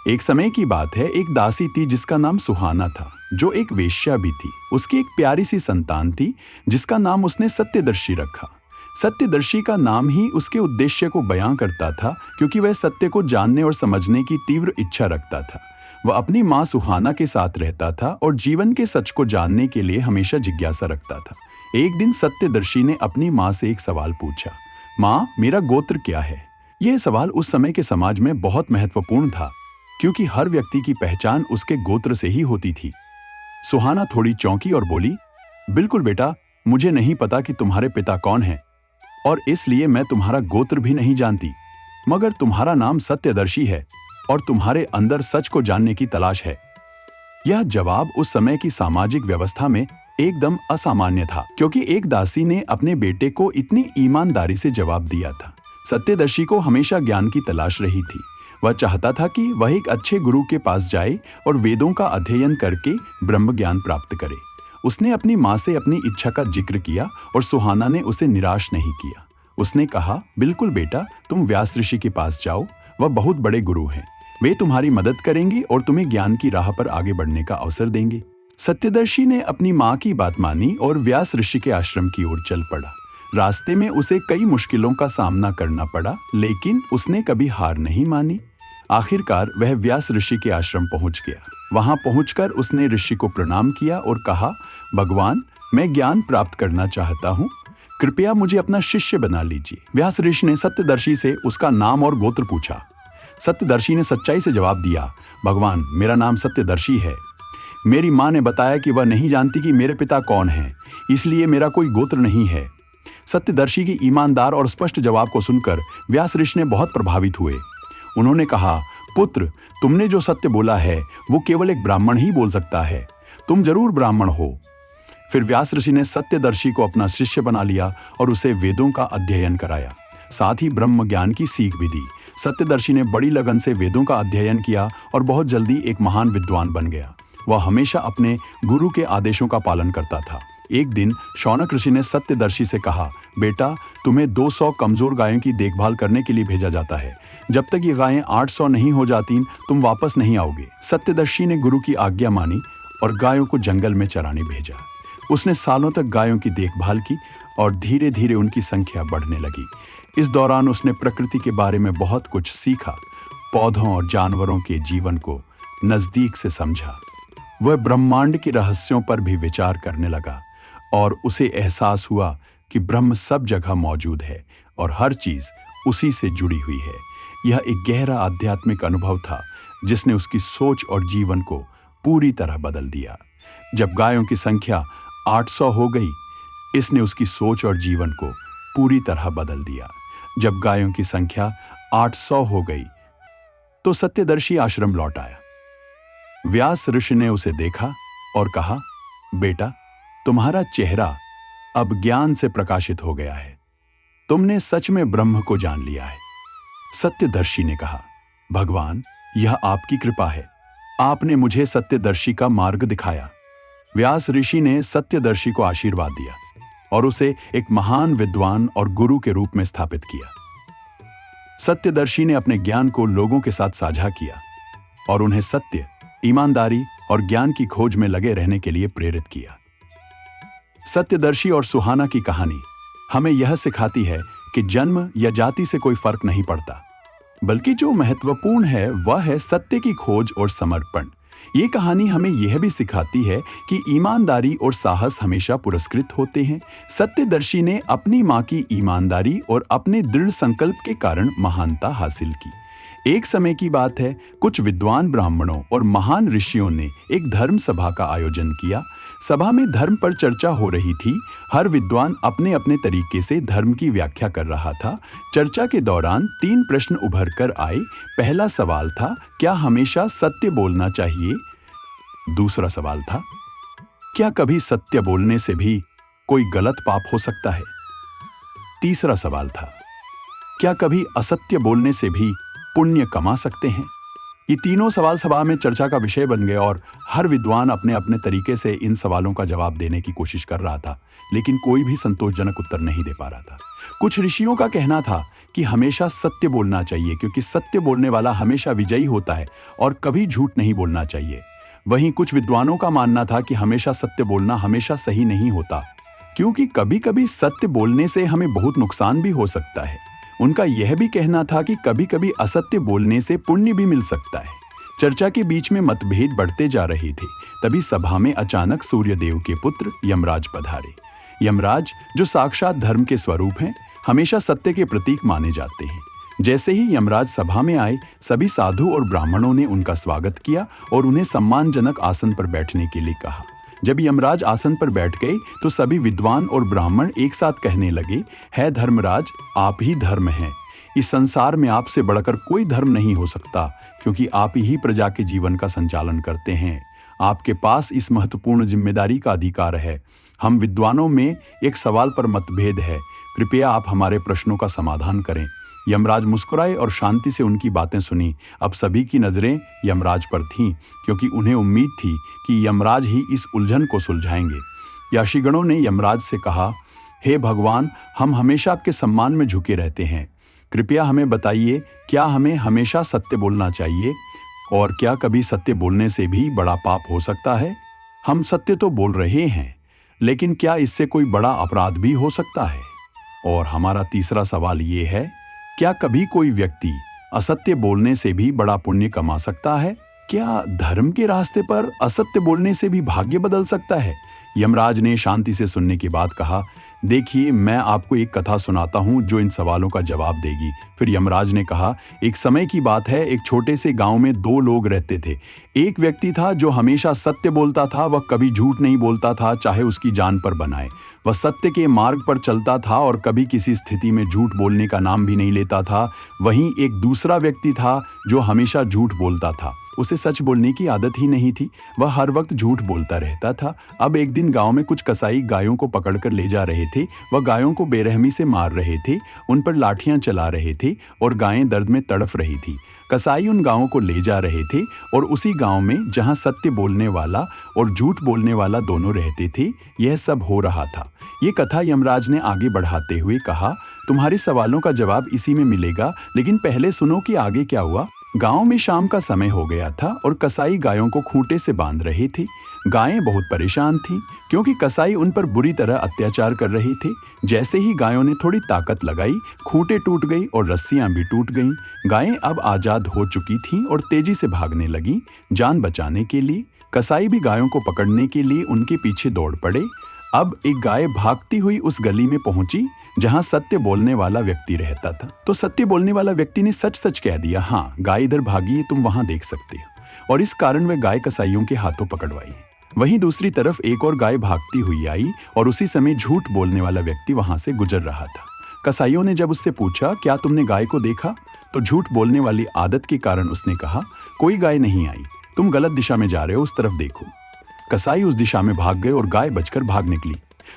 एक समय की बात है, एक दासी थी जिसका नाम सुहाना था, जो एक वेश्या भी थी। उसकी एक प्यारी सी संतान थी जिसका नाम उसने सत्यदर्शी रखा। सत्यदर्शी का नाम ही उसके उद्देश्य को बयां करता था, क्योंकि वह सत्य को जानने और समझने की तीव्र इच्छा रखता था। वह अपनी माँ सुहाना के साथ रहता था और जीवन के सच को जानने के लिए हमेशा जिज्ञासा रखता था। एक दिन सत्यदर्शी ने अपनी माँ से एक सवाल पूछा, माँ, मेरा गोत्र क्या है? यह सवाल उस समय के समाज में बहुत महत्वपूर्ण था, क्योंकि हर व्यक्ति की पहचान उसके गोत्र से ही होती थी। सुहाना थोड़ी चौंकी और बोली, बिल्कुल बेटा, मुझे नहीं पता कि तुम्हारे पिता कौन हैं, और इसलिए मैं तुम्हारा गोत्र भी नहीं जानती। मगर तुम्हारा नाम सत्यदर्शी है और तुम्हारे अंदर सच को जानने की तलाश है। यह जवाब उस समय की सामाजिक व्यवस्था में एकदम असामान्य था, क्योंकि एक दासी ने अपने बेटे को इतनी ईमानदारी से जवाब दिया था। सत्यदर्शी को हमेशा ज्ञान की तलाश रही थी। वह चाहता था कि वह एक अच्छे गुरु के पास जाए और वेदों का अध्ययन करके ब्रह्म ज्ञान प्राप्त करे। उसने अपनी माँ से अपनी इच्छा का जिक्र किया और सुहाना ने उसे निराश नहीं किया। उसने कहा, बिल्कुल बेटा, तुम व्यास ऋषि के पास जाओ, वह बहुत बड़े गुरु हैं। वे तुम्हारी मदद करेंगे और तुम्हें ज्ञान की राह पर आगे बढ़ने का अवसर देंगे। सत्यदर्शी ने अपनी माँ की बात मानी और व्यास ऋषि के आश्रम की ओर चल पड़ा। रास्ते में उसे कई मुश्किलों का सामना करना पड़ा, लेकिन उसने कभी हार नहीं मानी। आखिरकार वह व्यास ऋषि के आश्रम पहुंच गया। वहां पहुंचकर उसने ऋषि को प्रणाम किया और कहा, भगवान, मैं ज्ञान प्राप्त करना चाहता हूँ, कृपया मुझे अपना शिष्य बना लीजिए। व्यास ऋषि ने सत्यदर्शी से उसका नाम और गोत्र पूछा। सत्यदर्शी ने सच्चाई से जवाब दिया, भगवान, मेरा नाम सत्यदर्शी है। मेरी माँ ने बताया कि वह नहीं जानती कि मेरे पिता कौन हैं, इसलिए मेरा कोई गोत्र नहीं है। सत्यदर्शी की ईमानदार और स्पष्ट जवाब को सुनकर व्यास ऋषि ने बहुत प्रभावित हुए। उन्होंने कहा, पुत्र, तुमने जो सत्य बोला है वो केवल एक ब्राह्मण ही बोल सकता है। तुम जरूर ब्राह्मण हो। फिर व्यास ऋषि ने सत्यदर्शी को अपना शिष्य बना लिया और उसे वेदों का अध्ययन कराया, साथ ही ब्रह्म ज्ञान की सीख भी दी। सत्यदर्शी ने बड़ी लगन से वेदों का अध्ययन किया और बहुत जल्दी एक महान विद्वान बन गया। वह हमेशा अपने गुरु के आदेशों का पालन करता था। एक दिन शौनक ऋषि ने सत्यदर्शी से कहा, बेटा, तुम्हें 200 कमजोर गायों की देखभाल करने के लिए भेजा जाता है। जब तक ये गायें 800 नहीं हो जाती, तुम वापस नहीं आओगे। सत्यदर्शी ने गुरु की आज्ञा मानी और गायों को जंगल में चराने भेजा। उसने सालों तक गायों की देखभाल की और धीरे धीरे उनकी संख्या बढ़ने लगी। इस दौरान उसने प्रकृति के बारे में बहुत कुछ सीखा, पौधों और जानवरों के जीवन को नजदीक से समझा। वह ब्रह्मांड के रहस्यों पर भी विचार करने लगा और उसे एहसास हुआ कि ब्रह्म सब जगह मौजूद है और हर चीज उसी से जुड़ी हुई है। यह एक गहरा आध्यात्मिक अनुभव था जिसने उसकी सोच और जीवन को पूरी तरह बदल दिया। जब गायों की संख्या 800 हो गई, इसने उसकी सोच और जीवन को पूरी तरह बदल दिया। जब गायों की संख्या 800 हो गई तो सत्यदर्शी आश्रम लौट आया। व्यास ऋषि ने उसे देखा और कहा, बेटा, तुम्हारा चेहरा अब ज्ञान से प्रकाशित हो गया है। तुमने सच में ब्रह्म को जान लिया है। सत्यदर्शी ने कहा, भगवान, यह आपकी कृपा है। आपने मुझे सत्यदर्शी का मार्ग दिखाया। व्यास ऋषि ने सत्यदर्शी को आशीर्वाद दिया और उसे एक महान विद्वान और गुरु के रूप में स्थापित किया। सत्यदर्शी ने अपने ज्ञान को लोगों के साथ साझा किया और उन्हें सत्य, ईमानदारी और ज्ञान की खोज में लगे रहने के लिए प्रेरित किया। सत्यदर्शी और सुहाना की कहानी हमें यह सिखाती है कि जन्म या जाति से कोई फर्क नहीं पड़ता, बल्कि जो महत्वपूर्ण है वह है सत्य की खोज और समर्पण। ये कहानी हमें यह भी सिखाती है कि ईमानदारी और साहस हमेशा पुरस्कृत होते हैं। सत्यदर्शी ने अपनी माँ की ईमानदारी और अपने दृढ़ संकल्प के कारण महानता हासिल की। एक समय की बात है, कुछ विद्वान ब्राह्मणों और महान ऋषियों ने एक धर्म सभा का आयोजन किया। सभा में धर्म पर चर्चा हो रही थी। हर विद्वान अपने अपने तरीके से धर्म की व्याख्या कर रहा था। चर्चा के दौरान 3 प्रश्न उभर कर आए। पहला सवाल था, क्या हमेशा सत्य बोलना चाहिए? दूसरा सवाल था, क्या कभी सत्य बोलने से भी कोई गलत पाप हो सकता है? तीसरा सवाल था, क्या कभी असत्य बोलने से भी पुण्य कमा सकते हैं? ये तीनों सवाल सभा में चर्चा का विषय बन गए और हर विद्वान अपने अपने तरीके से इन सवालों का जवाब देने की कोशिश कर रहा था, लेकिन कोई भी संतोषजनक उत्तर नहीं दे पा रहा था। कुछ ऋषियों का कहना था कि हमेशा सत्य बोलना चाहिए, क्योंकि सत्य बोलने वाला हमेशा विजयी होता है और कभी झूठ नहीं बोलना चाहिए। वहीं कुछ विद्वानों का मानना था कि हमेशा सत्य बोलना हमेशा सही नहीं होता, क्योंकि कभी कभी सत्य बोलने से हमें बहुत नुकसान भी हो सकता है। उनका यह भी कहना था कि कभी कभी असत्य बोलने से पुण्य भी मिल सकता है। चर्चा के बीच में मतभेद बढ़ते जा रहे थे। तभी सभा में अचानक सूर्यदेव के पुत्र यमराज पधारे। यमराज, जो साक्षात धर्म के स्वरूप हैं, हमेशा सत्य के प्रतीक माने जाते हैं। जैसे ही यमराज सभा में आए, सभी साधु और ब्राह्मणों ने उनका स्वागत किया और उन्हें सम्मानजनक आसन पर बैठने के लिए कहा। जब यमराज आसन पर बैठ गए तो सभी विद्वान और ब्राह्मण एक साथ कहने लगे, है धर्मराज, आप ही धर्म हैं। इस संसार में आपसे बढ़कर कोई धर्म नहीं हो सकता, क्योंकि आप ही प्रजा के जीवन का संचालन करते हैं। आपके पास इस महत्वपूर्ण जिम्मेदारी का अधिकार है। हम विद्वानों में एक सवाल पर मतभेद है, कृपया आप हमारे प्रश्नों का समाधान करें। यमराज मुस्कुराए और शांति से उनकी बातें सुनी। अब सभी की नजरें यमराज पर थीं, क्योंकि उन्हें उम्मीद थी कि यमराज ही इस उलझन को सुलझाएंगे। याशीगणों ने यमराज से कहा, हे भगवान, हम हमेशा आपके सम्मान में झुके रहते हैं। कृपया हमें बताइए, क्या हमें हमेशा सत्य बोलना चाहिए, और क्या कभी सत्य बोलने से भी बड़ा पाप हो सकता है? हम सत्य तो बोल रहे हैं, लेकिन क्या इससे कोई बड़ा अपराध भी हो सकता है? और हमारा तीसरा सवाल ये है, क्या कभी कोई व्यक्ति असत्य बोलने से भी बड़ा पुण्य कमा सकता है? क्या धर्म के रास्ते पर असत्य बोलने से भी भाग्य बदल सकता है? यमराज ने शांति से सुनने के बाद कहा, देखिए, मैं आपको एक कथा सुनाता हूँ जो इन सवालों का जवाब देगी। फिर यमराज ने कहा, एक समय की बात है, एक छोटे से गांव में दो लोग रहते थे। एक व्यक्ति था जो हमेशा सत्य बोलता था, वह कभी झूठ नहीं बोलता था, चाहे उसकी जान पर बनाए। वह सत्य के मार्ग पर चलता था और कभी किसी स्थिति में झूठ बोलने का नाम भी नहीं लेता था। वहीं एक दूसरा व्यक्ति था जो हमेशा झूठ बोलता था। उसे सच बोलने की आदत ही नहीं थी, वह हर वक्त झूठ बोलता रहता था। अब एक दिन गांव में कुछ कसाई गायों को पकड़कर ले जा रहे थे। वह गायों को बेरहमी से मार रहे थे, उन पर लाठियां चला रहे थे और गायें दर्द में तड़फ रही थी। कसाई उन गायों को ले जा रहे थे और उसी गांव में जहां सत्य बोलने वाला और झूठ बोलने वाला दोनों रहते थे, यह सब हो रहा था। ये कथा यमराज ने आगे बढ़ाते हुए कहा, तुम्हारे सवालों का जवाब इसी में मिलेगा, लेकिन पहले सुनो कि आगे क्या हुआ। गांव में शाम का समय हो गया था और कसाई गायों को खूंटे से बांध रहे थे। गायें बहुत परेशान थीं, क्योंकि कसाई उन पर बुरी तरह अत्याचार कर रहे थे। जैसे ही गायों ने थोड़ी ताकत लगाई, खूंटे टूट गई और रस्सियां भी टूट गईं। गायें अब आजाद हो चुकी थीं और तेजी से भागने लगीं, जान बचाने के लिए। कसाई भी गायों को पकड़ने के लिए उनके पीछे दौड़ पड़े। अब एक गाय भागती हुई उस गली में पहुंची जहां सत्य बोलने वाला व्यक्ति रहता था। तो सत्य बोलने वाला व्यक्ति ने सच सच कह दिया, हाँ, गाय इधर भागी है, तुम वहां देख सकते हो। और इस कारण वह गाय कसाईयों के हाथों पकड़वाई। वहीं दूसरी तरफ एक और गाय भागती हुई आई और उसी समय झूठ बोलने वाला व्यक्ति वहां से गुजर रहा था। कसाईयों ने जब उससे पूछा, क्या तुमने गाय को देखा? तो झूठ बोलने वाली आदत के कारण उसने कहा, कोई गाय नहीं आई, तुम गलत दिशा में जा रहे हो, उस तरफ देखो। कसाई उस दिशा में भाग गए और गाय बचकर भाग निकली।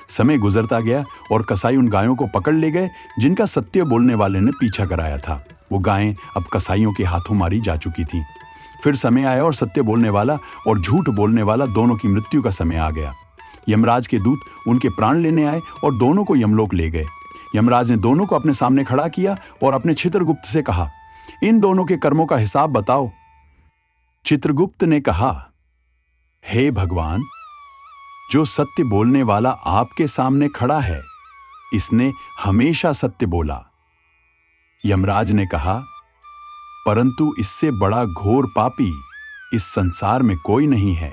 समय गुजरता गया और कसाई उन गायों को पकड़ ले गए जिनका सत्य बोलने वाले ने पीछा कराया था। वो गायें अब कसाईयों के हाथों मारी जा चुकी थीं। फिर समय आया और सत्य बोलने वाला और झूठ बोलने वाला दोनों की मृत्यु का समय आ गया। यमराज के दूत उनके प्राण लेने आए और दोनों को यमलोक ले गए। यमराज ने दोनों को अपने सामने खड़ा किया और अपने चित्रगुप्त से कहा, इन दोनों के कर्मों का हिसाब बताओ। चित्रगुप्त ने कहा, हे भगवान, जो सत्य बोलने वाला आपके सामने खड़ा है, इसने हमेशा सत्य बोला। यमराज ने कहा, परंतु इससे बड़ा घोर पापी इस संसार में कोई नहीं है।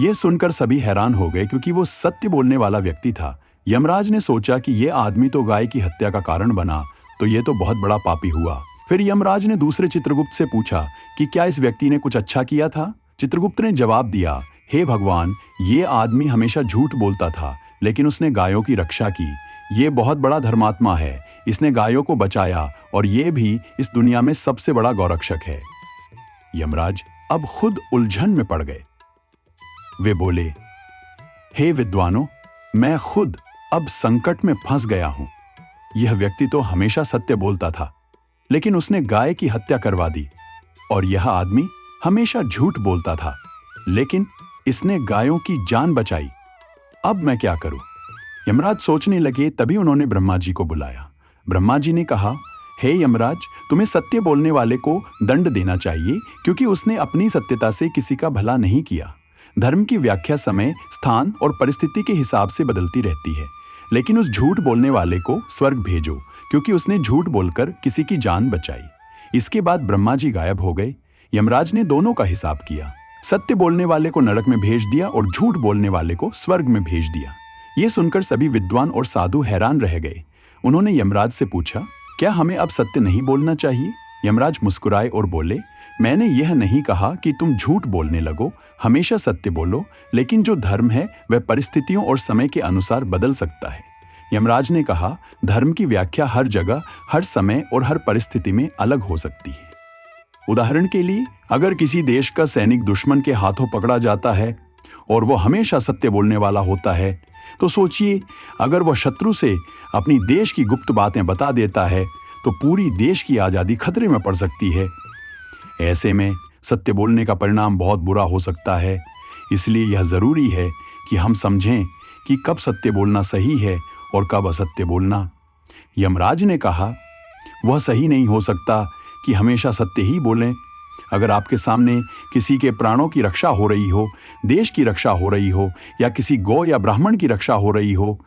यह सुनकर सभी हैरान हो गए, क्योंकि वो सत्य बोलने वाला व्यक्ति था। यमराज ने सोचा कि यह आदमी तो गाय की हत्या का कारण बना, तो यह तो बहुत बड़ा पापी हुआ। फिर यमराज ने दूसरे चित्रगुप्त से पूछा कि क्या इस व्यक्ति ने कुछ अच्छा किया था? चित्रगुप्त ने जवाब दिया, हे भगवान, ये आदमी हमेशा झूठ बोलता था, लेकिन उसने गायों की रक्षा की। ये बहुत बड़ा धर्मात्मा है, इसने गायों को बचाया और ये भी इस दुनिया में सबसे बड़ा गौरक्षक है। यमराज अब खुद उलझन में पड़ गए। वे बोले, हे विद्वानों, मैं खुद अब संकट में फंस गया हूं। यह व्यक्ति तो हमेशा सत्य बोलता था, लेकिन उसने गाय की हत्या करवा दी, और यह आदमी हमेशा झूठ बोलता था, लेकिन इसने गायों की जान बचाई। अब मैं क्या करूं? यमराज सोचने लगे। तभी उन्होंने ब्रह्मा जी को बुलाया। ब्रह्मा जी ने कहा, हे यमराज, तुम्हें सत्य बोलने वाले को दंड देना चाहिए, क्योंकि उसने अपनी सत्यता से किसी का भला नहीं किया। धर्म की व्याख्या समय, स्थान और परिस्थिति के हिसाब से बदलती रहती है, लेकिन उस झूठ बोलने वाले को स्वर्ग भेजो, क्योंकि उसने झूठ बोलकर किसी की जान बचाई। इसके बाद ब्रह्मा जी गायब हो गए। यमराज ने दोनों का हिसाब किया। सत्य बोलने वाले को नरक में भेज दिया और झूठ बोलने वाले को स्वर्ग में भेज दिया। ये सुनकर सभी विद्वान और साधु हैरान रह गए। उन्होंने यमराज से पूछा, क्या हमें अब सत्य नहीं बोलना चाहिए? यमराज मुस्कुराए और बोले, मैंने यह नहीं कहा कि तुम झूठ बोलने लगो, हमेशा सत्य बोलो, लेकिन जो धर्म है वह परिस्थितियों और समय के अनुसार बदल सकता है। यमराज ने कहा, धर्म की व्याख्या हर जगह, हर समय और हर परिस्थिति में अलग हो सकती है। उदाहरण के लिए, अगर किसी देश का सैनिक दुश्मन के हाथों पकड़ा जाता है और वो हमेशा सत्य बोलने वाला होता है, तो सोचिए, अगर वह शत्रु से अपनी देश की गुप्त बातें बता देता है तो पूरी देश की आज़ादी खतरे में पड़ सकती है। ऐसे में सत्य बोलने का परिणाम बहुत बुरा हो सकता है। इसलिए यह ज़रूरी है कि हम समझें कि कब सत्य बोलना सही है और कब असत्य बोलना। यमराज ने कहा, वह सही नहीं हो सकता कि हमेशा सत्य ही बोलें। अगर आपके सामने किसी के प्राणों की रक्षा हो रही हो, देश की रक्षा हो रही हो या किसी गौ या ब्राह्मण की रक्षा हो रही हो,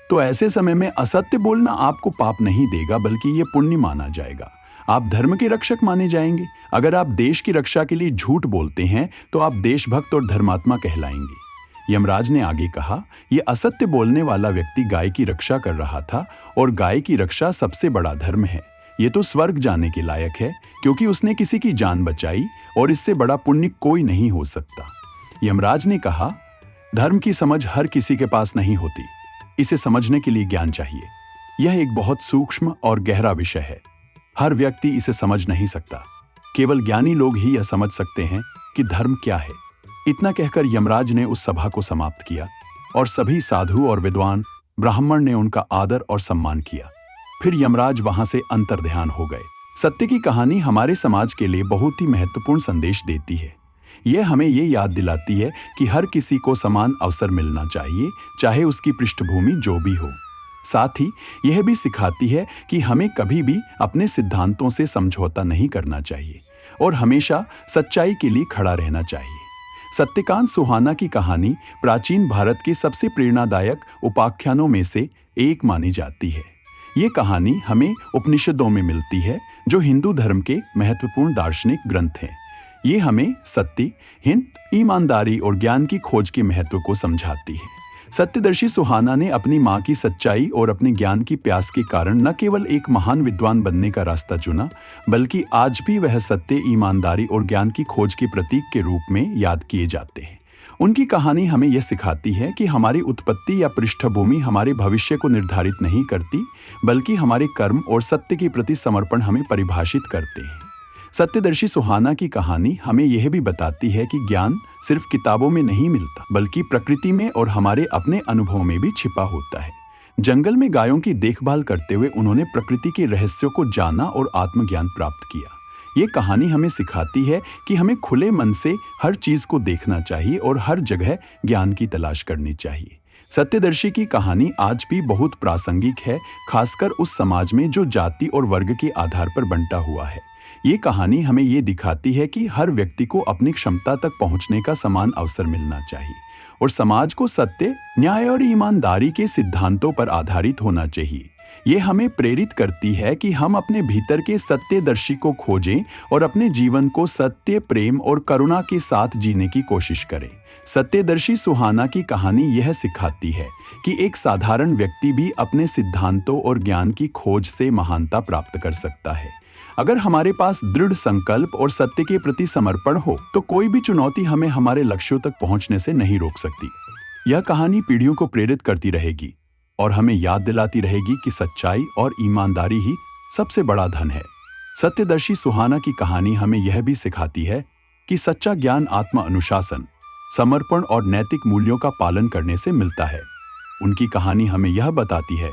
तो ऐसे समय में असत्य बोलना आपको पाप नहीं देगा, बल्कि ये पुण्य माना जाएगा। आप धर्म के रक्षक माने जाएंगे। अगर आप देश की रक्षा के लिए झूठ बोलते हैं तो आप देशभक्त और धर्मात्मा कहलाएंगे। यमराज ने आगे कहा, यह असत्य बोलने वाला व्यक्ति गाय की रक्षा कर रहा था और गाय की रक्षा सबसे बड़ा धर्म है। ये तो स्वर्ग जाने के लायक है, क्योंकि उसने किसी की जान बचाई और इससे बड़ा पुण्य कोई नहीं हो सकता। यमराज ने कहा, धर्म की समझ हर किसी के पास नहीं होती। इसे समझने के लिए ज्ञान चाहिए। यह एक बहुत सूक्ष्म और गहरा विषय है। हर व्यक्ति इसे समझ नहीं सकता। केवल ज्ञानी लोग ही यह समझ सकते हैं कि धर्म क्या है। इतना कहकर यमराज ने उस सभा को समाप्त किया और सभी साधु और विद्वान ब्राह्मण ने उनका आदर और सम्मान किया। फिर यमराज वहां से अंतर्ध्यान हो गए। सत्य की कहानी हमारे समाज के लिए बहुत ही महत्वपूर्ण संदेश देती है। यह हमें ये याद दिलाती है कि हर किसी को समान अवसर मिलना चाहिए, चाहे उसकी पृष्ठभूमि जो भी हो। साथ ही यह भी सिखाती है कि हमें कभी भी अपने सिद्धांतों से समझौता नहीं करना चाहिए और हमेशा सच्चाई के लिए खड़ा रहना चाहिए। सत्यकांत सुहाना की कहानी प्राचीन भारत के सबसे प्रेरणादायक उपाख्यानों में से एक मानी जाती है। ये कहानी हमें उपनिषदों में मिलती है, जो हिंदू धर्म के महत्वपूर्ण दार्शनिक ग्रंथ हैं। ये हमें सत्य, हित, ईमानदारी और ज्ञान की खोज के महत्व को समझाती है। सत्यदर्शी सुहाना ने अपनी माँ की सच्चाई और अपने ज्ञान की प्यास के कारण न केवल एक महान विद्वान बनने का रास्ता चुना, बल्कि आज भी वह सत्य, ईमानदारी और ज्ञान की खोज के प्रतीक के रूप में याद किए जाते हैं। उनकी कहानी हमें यह सिखाती है कि हमारी उत्पत्ति या पृष्ठभूमि हमारे भविष्य को निर्धारित नहीं करती, बल्कि हमारे कर्म और सत्य के प्रति समर्पण हमें परिभाषित करते हैं। सत्यदर्शी सुहाना की कहानी हमें यह भी बताती है कि ज्ञान सिर्फ किताबों में नहीं मिलता, बल्कि प्रकृति में और हमारे अपने अनुभव में भी छिपा होता है। जंगल में गायों की देखभाल करते हुए उन्होंने प्रकृति के रहस्यों को जाना और आत्मज्ञान प्राप्त किया। ये कहानी हमें सिखाती है कि हमें खुले मन से हर चीज को देखना चाहिए और हर जगह ज्ञान की तलाश करनी चाहिए। सत्यदर्शी की कहानी आज भी बहुत प्रासंगिक है, खासकर उस समाज में जो जाति और वर्ग के आधार पर बंटा हुआ है। ये कहानी हमें ये दिखाती है कि हर व्यक्ति को अपनी क्षमता तक पहुंचने का समान अवसर मिलना चाहिए और समाज को सत्य, न्याय और ईमानदारी के सिद्धांतों पर आधारित होना चाहिए। ये हमें प्रेरित करती है कि हम अपने भीतर के सत्यदर्शी को खोजें और अपने जीवन को सत्य, प्रेम और करुणा के साथ जीने की कोशिश करें। सत्यदर्शी सुहाना की कहानी यह सिखाती है कि एक साधारण व्यक्ति भी अपने सिद्धांतों और ज्ञान की खोज से महानता प्राप्त कर सकता है। अगर हमारे पास दृढ़ संकल्प और सत्य के प्रति समर्पण हो, तो कोई भी चुनौती हमें हमारे लक्ष्यों तक पहुंचने से नहीं रोक सकती। यह कहानी पीढ़ियों को प्रेरित करती रहेगी और हमें याद दिलाती रहेगी कि सच्चाई और ईमानदारी ही सबसे बड़ा धन है। सत्यदर्शी सुहाना की कहानी हमें यह भी सिखाती है कि सच्चा ज्ञान आत्म अनुशासन, समर्पण और नैतिक मूल्यों का पालन करने से मिलता है। उनकी कहानी हमें यह बताती है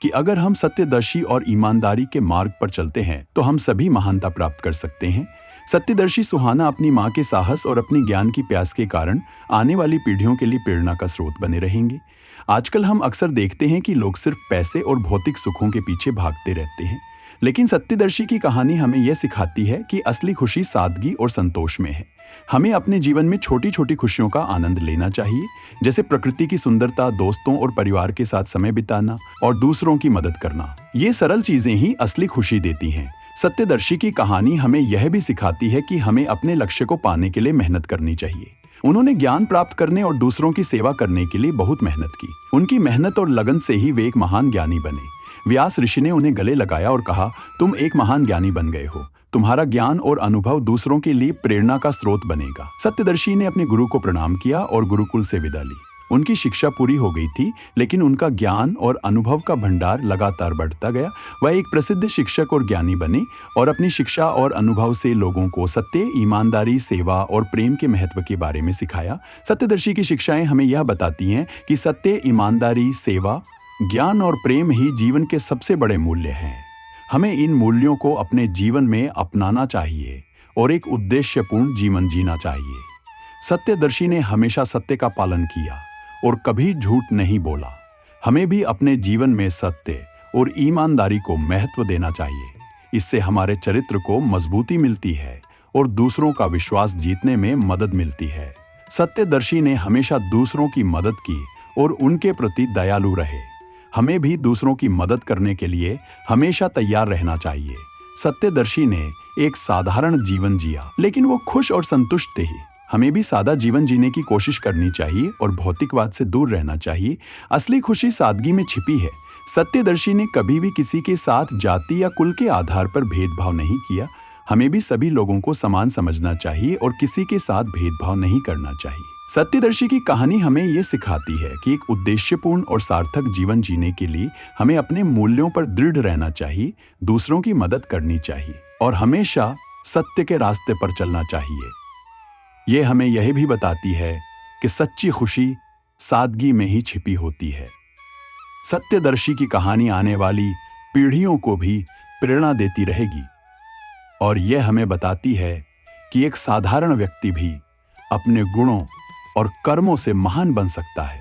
कि अगर हम सत्यदर्शी और ईमानदारी के मार्ग पर चलते हैं तो हम सभी महानता प्राप्त कर सकते हैं। सत्यदर्शी सुहाना अपनी माँ के साहस और अपनी ज्ञान की प्यास के कारण आने वाली पीढ़ियों के लिए प्रेरणा का स्रोत बने रहेंगे। आजकल हम अक्सर देखते हैं कि लोग सिर्फ पैसे और भौतिक सुखों के पीछे भागते रहते हैं, लेकिन सत्यदर्शी की कहानी हमें यह सिखाती है कि असली खुशी सादगी और संतोष में है। हमें अपने जीवन में छोटी छोटी खुशियों का आनंद लेना चाहिए, जैसे प्रकृति की सुंदरता, दोस्तों और परिवार के साथ समय बिताना और दूसरों की मदद करना। ये सरल चीजें ही असली खुशी देती हैं। सत्यदर्शी की कहानी हमें यह भी सिखाती है कि हमें अपने लक्ष्य को पाने के लिए मेहनत करनी चाहिए। उन्होंने ज्ञान प्राप्त करने और दूसरों की सेवा करने के लिए बहुत मेहनत की। उनकी मेहनत और लगन से ही वे एक महान ज्ञानी बने। व्यास ऋषि ने उन्हें गले लगाया और कहा, तुम एक महान ज्ञानी बन गए हो। तुम्हारा ज्ञान और अनुभव दूसरों के लिए प्रेरणा का स्रोत बनेगा। सत्यदर्शी ने अपने गुरु को प्रणाम किया और गुरुकुल से विदा ली। उनकी शिक्षा पूरी हो गई थी, लेकिन उनका ज्ञान और अनुभव का भंडार लगातार बढ़ता गया। वह एक प्रसिद्ध शिक्षक और ज्ञानी बने और अपनी शिक्षा और अनुभव से लोगों को सत्य, ईमानदारी, सेवा और प्रेम के महत्व के बारे में सिखाया। सत्यदर्शी की शिक्षाएं हमें यह बताती हैं कि सत्य, ईमानदारी, सेवा, ज्ञान और प्रेम ही जीवन के सबसे बड़े मूल्य हैं। हमें इन मूल्यों को अपने जीवन में अपनाना चाहिए और एक उद्देश्यपूर्ण जीवन जीना चाहिए। सत्यदर्शी ने हमेशा सत्य का पालन किया और कभी झूठ नहीं बोला। हमें भी अपने जीवन में सत्य और ईमानदारी को महत्व देना चाहिए। इससे हमारे चरित्र को मजबूती मिलती है और दूसरों का विश्वास जीतने में मदद मिलती है। सत्यदर्शी ने हमेशा दूसरों की मदद की और उनके प्रति दयालु रहे। हमें भी दूसरों की मदद करने के लिए हमेशा तैयार रहना चाहिए। सत्यदर्शी ने एक साधारण जीवन जिया, लेकिन वो खुश और संतुष्ट थे। हमें भी सादा जीवन जीने की कोशिश करनी चाहिए और भौतिकवाद से दूर रहना चाहिए। असली खुशी सादगी में छिपी है। सत्यदर्शी ने कभी भी किसी के साथ जाति या कुल के आधार पर भेदभाव नहीं किया। हमें भी सभी लोगों को समान समझना चाहिए और किसी के साथ भेदभाव नहीं करना चाहिए। सत्यदर्शी की कहानी हमें ये सिखाती है कि एक उद्देश्यपूर्ण और सार्थक जीवन जीने के लिए हमें अपने मूल्यों पर दृढ़ रहना चाहिए, दूसरों की मदद करनी चाहिए और हमेशा सत्य के रास्ते पर चलना चाहिए। ये हमें यह भी बताती है कि सच्ची खुशी सादगी में ही छिपी होती है। सत्यदर्शी की कहानी आने वाली पीढ़ियों को भी प्रेरणा देती रहेगी और यह हमें बताती है कि एक साधारण व्यक्ति भी अपने गुणों और कर्मों से महान बन सकता है।